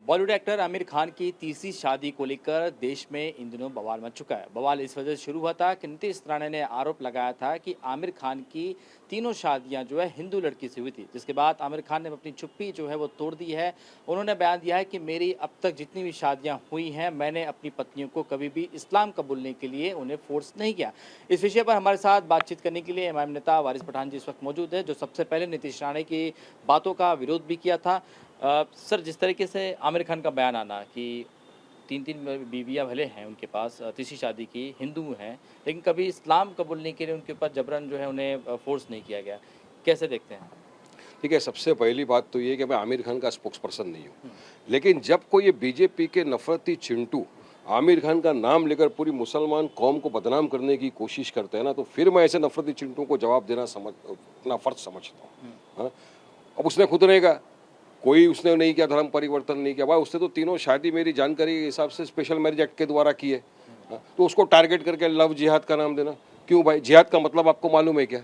Bollywood actor Aamir Khan की तीसरी शादी को लेकर देश में इन दिनों बवाल मच चुका है। बवाल इस वजह से शुरू हुआ था कि नीतीश राणे ने आरोप लगाया था कि आमिर खान की तीनों शादियां जो है हिंदू लड़की से हुई थी, जिसके बाद आमिर खान ने अपनी चुप्पी जो है वो तोड़ दी है। उन्होंने बयान दिया है कि मेरी अब तक जितनी भी शादियां हुई हैं, मैंने अपनी पत्नियों को कभी भी इस्लाम कबूलने के लिए उन्हें फोर्स नहीं किया। इस विषय पर हमारे साथ बातचीत करने के लिए एमआईएम नेता वारिस पठान जी इस वक्त मौजूद है, जो सबसे पहले नीतीश राणे की बातों का विरोध भी किया था। सर, जिस तरीके से आमिर खान का बयान आना कि तीन तीन बीवियाँ भले हैं उनके पास, तीसरी शादी की, हिंदू हैं, लेकिन कभी इस्लाम कबूलने के लिए उनके ऊपर जबरन जो है उन्हें फोर्स नहीं किया गया, कैसे देखते हैं? ठीक है, सबसे पहली बात तो ये कि मैं आमिर खान का स्पोक्स पर्सन नहीं हूँ, लेकिन जब कोई ये बीजेपी के नफरती चिंटू आमिर खान का नाम लेकर पूरी मुसलमान कौम को बदनाम करने की कोशिश करते हैं ना, तो फिर मैं ऐसे नफरती चिंटू को जवाब देना अपना फर्ज समझता हूँ। हाँ, अब उसने खुद नहीं कहा, कोई उसने नहीं किया, धर्म परिवर्तन नहीं किया भाई, उसने तो तीनों शादी मेरी जानकारी के हिसाब से स्पेशल मैरिज एक्ट के द्वारा की है। तो उसको टारगेट करके लव जिहाद का नाम देना क्यों भाई? जिहाद का मतलब आपको मालूम है क्या?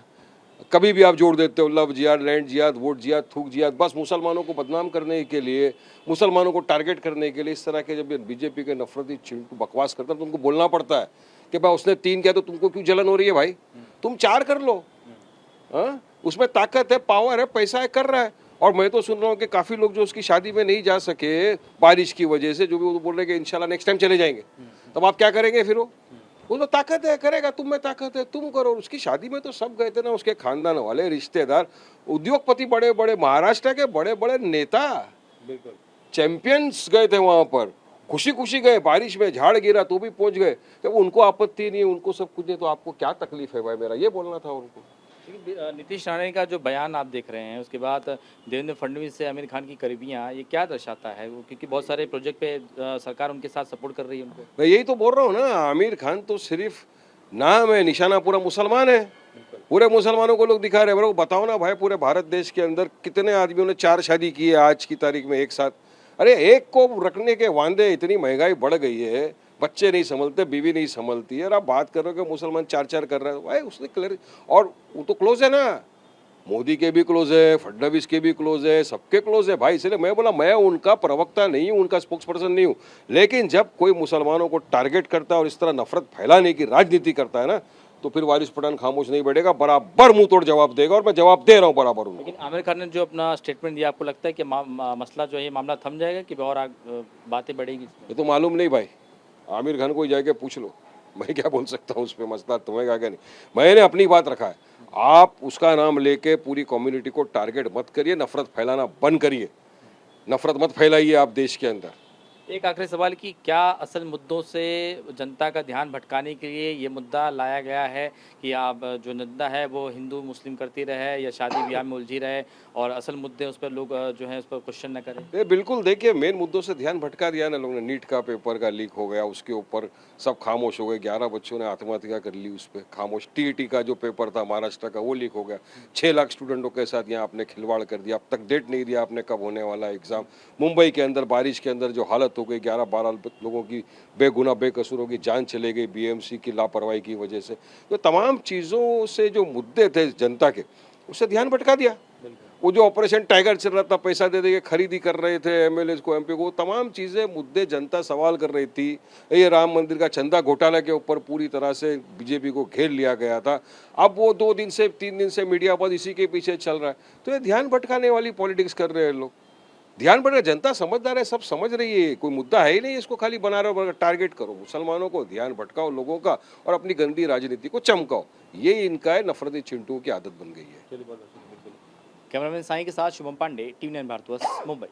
कभी भी आप जोड़ देते हो लव जिहाद, लैंड जिहाद, वोट जिहाद, थूक जिहाद, बस मुसलमानों को बदनाम करने के लिए, मुसलमानों को टारगेट करने के लिए इस तरह के जब बीजेपी के नफरती चिंटू बकवास करता है तो उनको बोलना पड़ता है कि भाई उसने 3 किया तो तुमको क्यों जलन हो रही है? भाई तुम 4 कर लो। हाँ, उसमें ताकत है, पावर है, पैसा है, कर रहा है। और मैं तो सुन रहा हूँ कि काफी लोग जो उसकी शादी में नहीं जा सके बारिश की वजह से, जो भी वो बोल रहे हैं कि इंशाल्लाह नेक्स्ट टाइम चले जाएंगे। तब आप क्या करेंगे फिर? वो उसमें ताकत है, करेगा। तुम में ताकत है, तुम करो। उसकी शादी में तो सब गए थे ना, उसके खानदान वाले, रिश्तेदार, उद्योगपति, बड़े बड़े महाराष्ट्र के बड़े बड़े नेता, बिल्कुल चैंपियंस गए थे वहां पर। खुशी खुशी गए, बारिश में झाड़ गिरा तो भी पहुंच गए। तो उनको आपत्ति नहीं, उनको सब कुछ नहीं, तो आपको क्या तकलीफ है भाई? मेरा ये बोलना था उनको। नीतीश राणे का जो बयान आप देख रहे हैं, उसके बाद देवेंद्र फडणवीस से आमिर खान की करीबियाँ, ये क्या दर्शाता है? वो क्योंकि बहुत सारे प्रोजेक्ट पे सरकार उनके साथ सपोर्ट कर रही है उनको। मैं यही तो बोल रहा हूँ ना, आमिर खान तो सिर्फ नाम है, निशाना पूरा मुसलमान है। पूरे मुसलमानों को लोग दिखा रहे हैं। बताओ ना भाई, पूरे भारत देश के अंदर कितने आदमियों ने 4 शादी की है आज की तारीख में एक साथ? अरे एक को रखने के वांदे, इतनी महंगाई बढ़ गई है, बच्चे नहीं संभलते, बीवी नहीं संभलती है, और आप बात कर रहे हो कि मुसलमान 4-4 कर रहे हैं। भाई उसने क्लियर, और वो तो क्लोज है ना, मोदी के भी क्लोज है, फडणवीस के भी क्लोज है, सबके क्लोज है भाई। इसलिए मैं बोला, मैं उनका प्रवक्ता नहीं हूँ, उनका स्पोक्स पर्सन नहीं हूँ, लेकिन जब कोई मुसलमानों को टारगेट करता है और इस तरह नफरत फैलाने की राजनीति करता है ना, तो फिर वारिस पठान खामोश नहीं बैठेगा, बराबर मुंह तोड़ जवाब देगा। और मैं जवाब दे रहा हूँ बराबर उनको। लेकिन आमिर खान ने जो अपना स्टेटमेंट दिया, आपको लगता है कि मसला जो है, ये मामला थम जाएगा कि और बातें बढ़ेगी? ये तो मालूम नहीं भाई, आमिर खान को जाके पूछ लो, मैं क्या बोल सकता हूँ उस पर? मसला तुम्हें क्या नहीं, मैंने अपनी बात रखा है। आप उसका नाम लेके पूरी कम्युनिटी को टारगेट मत करिए, नफरत फैलाना बंद करिए, नफरत मत फैलाइए आप देश के अंदर। एक आखिरी सवाल कि क्या असल मुद्दों से जनता का ध्यान भटकाने के लिए ये मुद्दा लाया गया है कि आप जो निंदा है वो हिंदू मुस्लिम करती रहे या शादी ब्याह में उलझी रहे, और असल मुद्दे उस पर लोग जो है उस पर क्वेश्चन न करें? ये बिल्कुल, देखिए, मेन मुद्दों से ध्यान भटका दिया ना लोगों ने। नीट का पेपर का लीक हो गया, उसके ऊपर सब खामोश हो गए। 11 बच्चों ने आत्महत्या कर ली उस पर, खामोश। टीईटी का जो पेपर था महाराष्ट्र का, वो लीक हो गया। 6 लाख स्टूडेंटों के साथ यहाँ आपने खिलवाड़ कर दिया। अब तक डेट नहीं दिया आपने कब होने वाला एग्जाम। मुंबई के अंदर बारिश के अंदर जो हालत हो गई, 11-12 लोगों की बेगुनाह बेकसूरों की जान चले गई बीएमसी की लापरवाही की वजह से। तो तमाम चीज़ों से जो मुद्दे थे जनता के, उससे ध्यान भटका दिया। वो जो ऑपरेशन टाइगर चल रहा था, पैसा दे के खरीदी कर रहे थे एमएलए को, एमपी को, तमाम चीज़ें, मुद्दे जनता सवाल कर रही थी। ये राम मंदिर का चंदा घोटाला के ऊपर पूरी तरह से बीजेपी को घेर लिया गया था। अब वो 2 दिन से 3 दिन से मीडिया पर इसी के पीछे चल रहा है। तो ये ध्यान भटकाने वाली पॉलिटिक्स कर रहे हैं लोग। ध्यान बढ़ रहा है, जनता समझदार है, सब समझ रही है, कोई मुद्दा है ही नहीं, इसको खाली बना रहे हो, टारगेट करो मुसलमानों को, ध्यान भटकाओ लोगों का और अपनी गंदी राजनीति को चमकाओ। ये इनका है, नफरती चिंटू की आदत बन गई है। कैमरामैन साई के साथ शुभम पांडे, टीवी 9 भारतवर्ष, मुंबई।